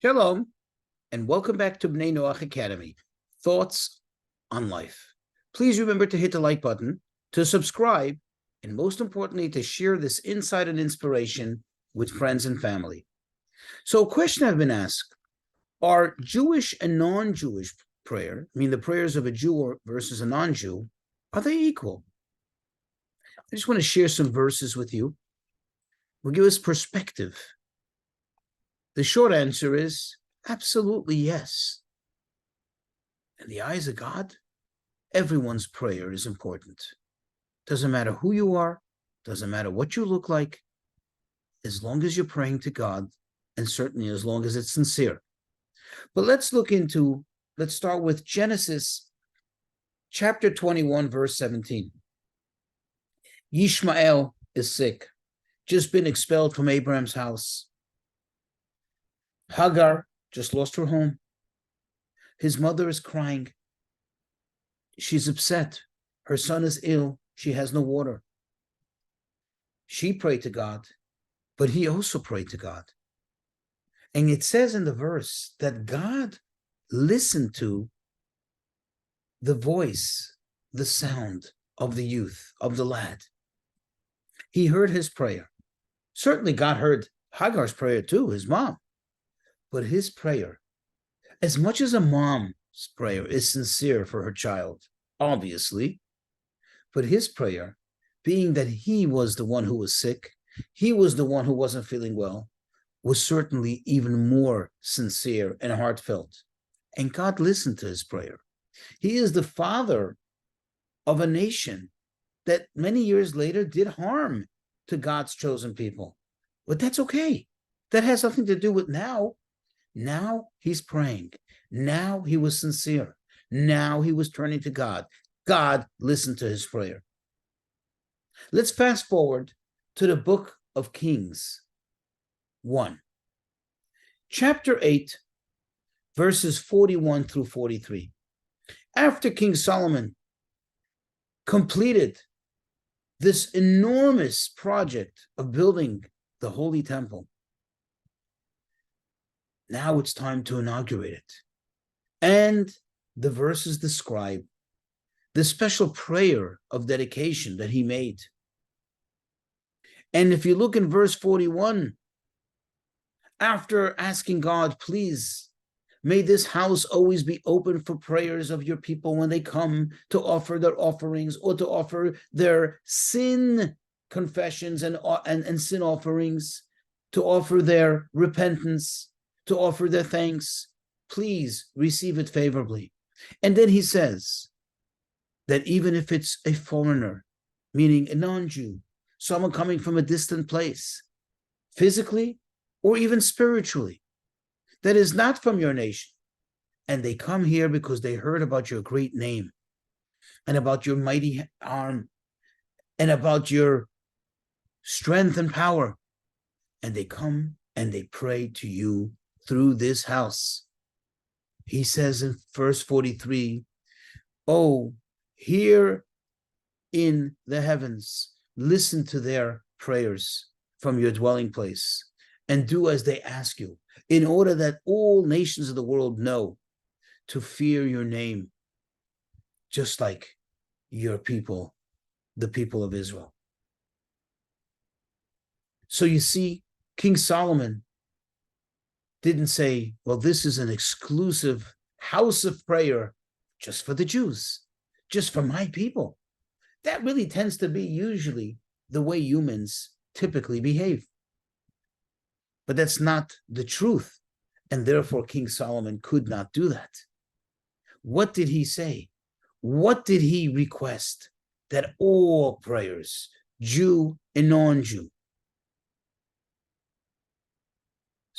Shalom, and welcome back to Bnei Noach Academy, Thoughts on Life. Please remember to hit the like button, to subscribe, and most importantly, to share this insight and inspiration with friends and family. So a question I've been asked, are Jewish and non-Jewish prayer, I mean the prayers of a Jew versus a non-Jew, are they equal? I just want to share some verses with you. Will give us perspective. The short answer is absolutely yes. In the eyes of God, everyone's prayer is important. Doesn't matter who you are, doesn't matter what you look like, as long as you're praying to God, and certainly as long as it's sincere. But let's start with Genesis chapter 21, verse 17. Yishmael is sick, just been expelled from Abraham's house. Hagar just lost her home. His mother is crying. She's upset. Her son is ill. She has no water. She prayed to God, but he also prayed to God. And it says in the verse that God listened to the voice, the sound of the youth, of the lad. He heard his prayer. Certainly God heard Hagar's prayer too, his mom. But his prayer, as much as a mom's prayer is sincere for her child, obviously, but his prayer, being that he was the one who was sick, he was the one who wasn't feeling well, was certainly even more sincere and heartfelt. And God listened to his prayer. He is the father of a nation that many years later did harm to God's chosen people. But that's okay. That has nothing to do with now. Now he's praying. Now he was sincere. Now he was turning to God. God listened to his prayer. Let's fast forward to the book of Kings 1. Chapter 8, verses 41 through 43. After King Solomon completed this enormous project of building the Holy Temple, now it's time to inaugurate it. And the verses describe the special prayer of dedication that he made. And if you look in verse 41, after asking God, please, may this house always be open for prayers of your people when they come to offer their offerings or to offer their sin confessions and sin offerings, to offer their repentance, to offer their thanks. Please receive it favorably. And then he says that even if it's a foreigner, meaning a non-Jew, someone coming from a distant place, physically or even spiritually, that is not from your nation, and they come here because they heard about your great name and about your mighty arm and about your strength and power, and they come and they pray to you through this house. He says in verse 43, oh, here in the heavens, listen to their prayers from your dwelling place and do as they ask you, in order that all nations of the world know to fear your name, just like your people, the people of Israel. So you see, King Solomon didn't say, well, this is an exclusive house of prayer just for the Jews, just for my people. That really tends to be usually the way humans typically behave. But that's not the truth. And therefore, King Solomon could not do that. What did he say? What did he request? That all prayers, Jew and non-Jew,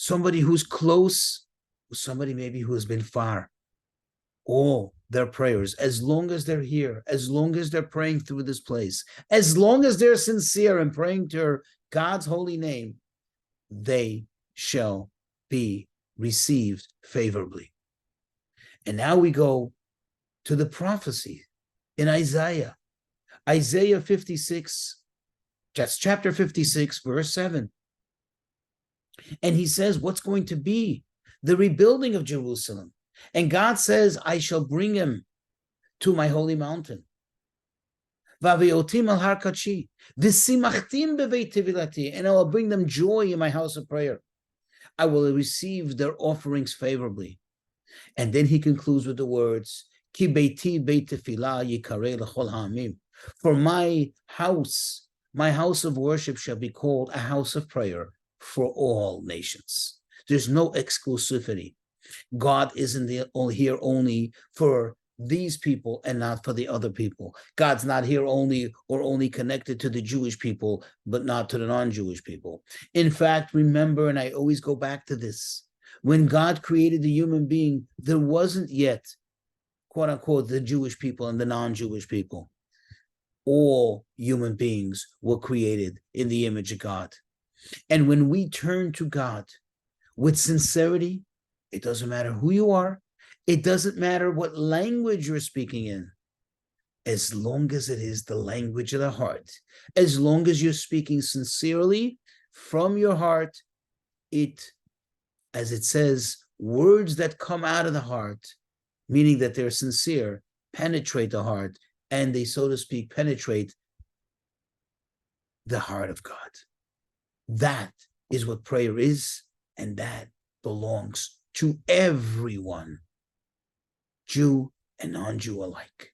somebody who's close, somebody maybe who has been far, all their prayers, as long as they're here, as long as they're praying through this place, as long as they're sincere and praying to God's holy name, they shall be received favorably. And now we go to the prophecy in Isaiah 56, that's chapter 56, verse 7. And he says what's going to be the rebuilding of Jerusalem. And God says, I shall bring him to my holy mountain. And I will bring them joy in my house of prayer. I will receive their offerings favorably. And then he concludes with the words, Ki beiti beit tefillah yikareh l'chol ha'amim. For my house of worship shall be called a house of prayer for all nations. There's no exclusivity. God isn't here only for these people and not for the other people. God's not here only connected to the Jewish people, but not to the non-Jewish people. In fact, remember, and I always go back to this, when God created the human being, there wasn't yet, quote unquote, the Jewish people and the non-Jewish people. All human beings were created in the image of God. And when we turn to God with sincerity, it doesn't matter who you are. It doesn't matter what language you're speaking in, as long as it is the language of the heart. As long as you're speaking sincerely from your heart, as it says, words that come out of the heart, meaning that they're sincere, penetrate the heart, and they, so to speak, penetrate the heart of God. That is what prayer is, and that belongs to everyone, Jew and non-Jew alike.